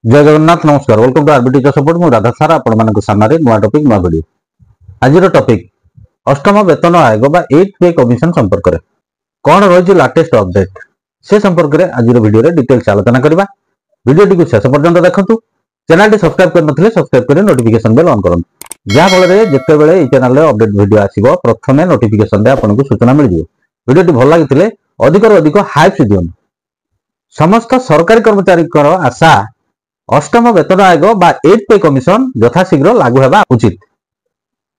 जय जगन्नाथ नमस्कार welcome to RBT support मु राधा सारा आपण मानक सामने नुआ टॉपिक नुआ वीडियो आज टॉपिक अष्टम वेतन आयोग बा 8th पे कमिशन संपर्क रे कोन रही लेटेस्ट अपडेट से संपर्क रे आज वीडियो रे डिटेल्स आलोचना करबा। वीडियो टी शेष पर्यंत देखंतु। चैनल टी सब्सक्राइब करनथिले सब्सक्राइब करे नोटिफिकेशन बेल ऑन करन जा फल रे जते बेले ए चैनल रे अपडेट वीडियो आसीबो प्रथमे नोटिफिकेशन दे आपन को सूचना मिल जिवो। वीडियो टी भल लागिथिले अधिक रो अधिक हाइप दियन। समस्त सरकारी कर्मचारी कर आशा अष्टम वेतन आयोग बा 8th पे कमिशन यथाशीघ्र लागू हेबा उचित,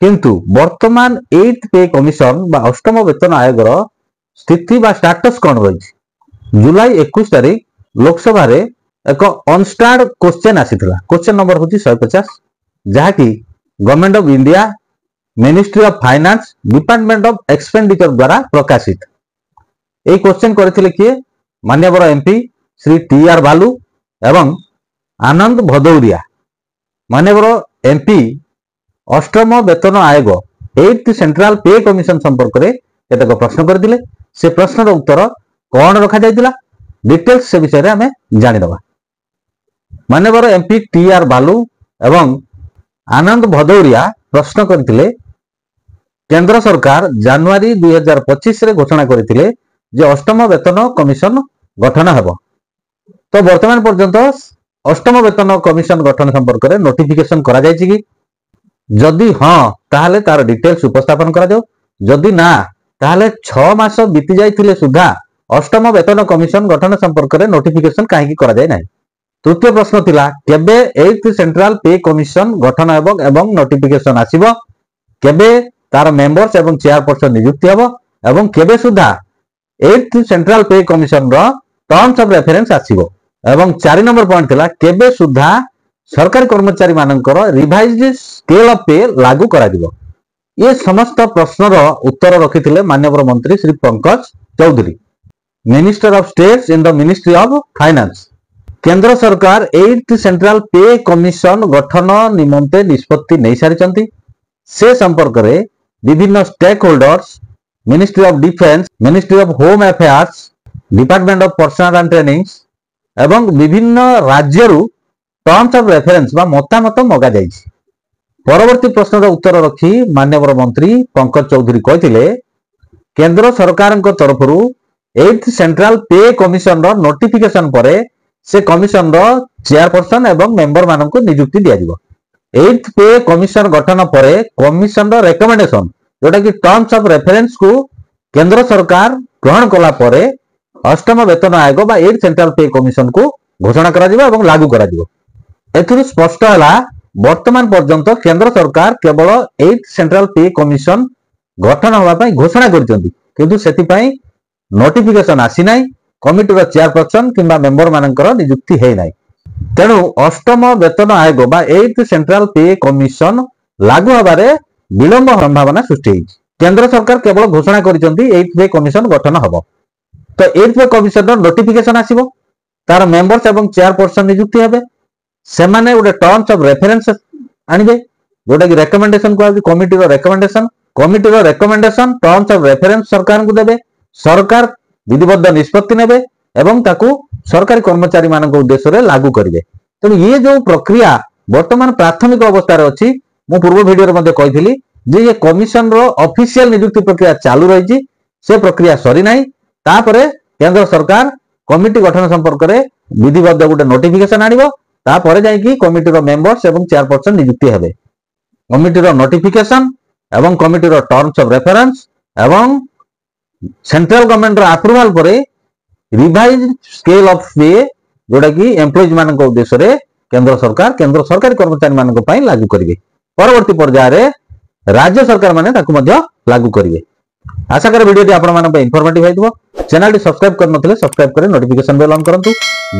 किंतु वर्तमान 8th पे कमिशन बा अष्टम वेतन आयोग स्थिति बा स्टेटस कौन रही। जुलाई 21 तारिख लोकसभा रे एक अनस्टार्ड क्वेश्चन आसीथिला। क्वेश्चन नंबर होची 150 जहा कि government of India ministry of finance department of expenditure द्वारा प्रकाशित। ए क्वेश्चन करथिले किए माननीय एमपी श्री टी.आर. बालू एवं आनंद भदौरिया। माननीय एमपी अष्टम वेतन आयोग 8th सेंट्रल पे कमिशन संपर्क में केतक प्रश्न करथिले। से प्रश्नर उत्तर कौन रखा जाइतिला डिटेल्स से विषय रे हमें जानिदबा। माननीय एमपी टी.आर. बालू एवं आनंद भदौरिया प्रश्न करथिले केंद्र सरकार जनवरी 2025 रे घोषणा करथिले जे अष्टम वेतन कमिशन गठन हेबो। तो वर्तमान पर्यंत अष्टम वेतन कमिशन गठन संपर्क में नोटिफिकेशन करा जायछि कि जदि हां ताहले तार डिटेल्स उपस्थापन करा जाओ, जदि ना ताहले 6 मास बीती जाइथिले सुधा अष्टम वेतन कमिशन गठन संपर्क में नोटिफिकेशन काहे करा जाय नाही। तृतीय प्रश्न थिला केबे 8th सेंट्रल पे कमिशन गठन हेबो एवं नोटिफिकेशन आसीबो, केबे तार मेंबर्स एवं चेयरपर्सन नियुक्ति हेबो एवं केबे सुधा 8th सेंट्रल पे कमिशन रो टर्म्स ऑफ रेफरेंस आसीबो एवं 4 नंबर पॉइंट थिला केबे सुधा सरकारी कर्मचारी मानकर रिवाइज्ड स्केल ऑफ पे लागू करा दिबो। ये समस्त प्रश्नर उत्तर रखिथिले माननीय मंत्री Shri Pankaj Chaudhary, minister of states in the ministry of finance. केंद्र सरकार 8th सेंट्रल पे कमिशन गठन निमंते निष्पत्ति नहीं सारिचंती। से संपर्क रे विभिन्न stakeholders ministry of defence, ministry of home affairs, department of personnel and trainings एवं विभिन्न राज्यरू टर्म्स ऑफ रेफरेंस बा मतामत मगा जाइछि। परवर्ती प्रश्नर उत्तर रखी माननीय मंत्री पंकज चौधरी कहथिले केंद्र सरकार तरफरु 8th सेंट्रल पे कमिशन रो नोटिफिकेशन परे से कमिशन रो चेयरपर्सन एवं मेंबर मानक नियुक्ति दिया जिवो। 8th पे कमिशन गठन परे कमिशन रो रेकमेंडेशन जोटा कि टर्म्स ऑफ रेफरेंस को केंद्र सरकार ग्रहण कला परे अष्टम वेतन आयोग बा 8th सेंट्रल पे कमिशन को घोषणा करा जिवो एवं लागू करा जिवो। एथुरु स्पष्ट हला वर्तमान पर्यंत केंद्र सरकार केवल 8th सेंट्रल पे कमिशन गठन होबा पई घोषणा करचंती, किंतु सेति पई नोटिफिकेशन आसी नाही, कमिटी रो चेयरपर्सन किंबा मेंबर मानकर नियुक्ति हे नाही। तेनु अष्टम वेतन आयोग बा 8th सेंट्रल पे कमिशन लागू होबारे विलंब संभावना सृष्टि होइछि। केंद्र सरकार केवल घोषणा करचंती 8th पे कमिशन गठन होबो। तो 8th पे कमिशन नोटिफिकेशन आसीबो, तार मेंबर्स एवं चेयरपर्सन नियुक्ति हेबे, से माने गोटे टर्म्स ऑफ रेफरेंस आनिबे जोटा कि रेकमेंडेशन को कमिटी रो रेकमेंडेशन, कमिटी रो रेकमेंडेशन टर्म्स ऑफ रेफरेंस सरकार को देबे, सरकार विधिबद्ध निष्पत्ति नेबे एवं ताकू सरकारी कर्मचारी मानक उद्देश्य रे लागू करिवे। तो ये जो प्रक्रिया वर्तमान प्राथमिक अवस्था रे अछि, मु पूर्व वीडियो रे मध्ये कहिथिली जे ये कमिशन रो ऑफिशियल नियुक्ति प्रक्रिया चालू रहिछि, से प्रक्रिया सरी नाही। तापरे केंद्र सरकार कमिटी गठन संपर्क में विधिबद्ध गोटे नोटिफिकेशन आनिबो, तापरे जाई कि कमिटी रो मेंबर्स एवं चेयरपर्सन नियुक्ति हेबे। कमिटी रो नोटिफिकेशन एवं कमिटी रो टर्म्स ऑफ रेफरेंस एवं सेंट्रल गवर्नमेंट रो अप्रूवल परे रिवाइज्ड स्केल ऑफ पे जोटा कि एम्प्लॉइज मानक उद्देश्य रे केंद्र सरकारी कर्मचारी मानक पई लागू करिवे। परवर्ती पर्याय रे राज्य सरकार माने ताकू मध्य लागू करिवे। आशा कर वीडियो आपण मानक इन्फॉर्मेटिव होइतबो। चैनल टी सब्सक्राइब करनथिले सब्सक्राइब करे नोटिफिकेशन बेल ऑन करंतु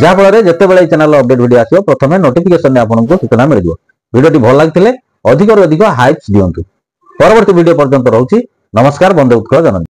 जा फल रे जते बेले चैनल अपडेट वीडियो आसीबो प्रथमे नोटिफिकेशन ने आपनको सूचना मिल जिवो। वीडियो टी भल लागिथिले अधिक रो अधिक हाइप्स दियंतु। परवर्ती वीडियो पर्यंत रहउची नमस्कार। बंदे उत्कल जननी।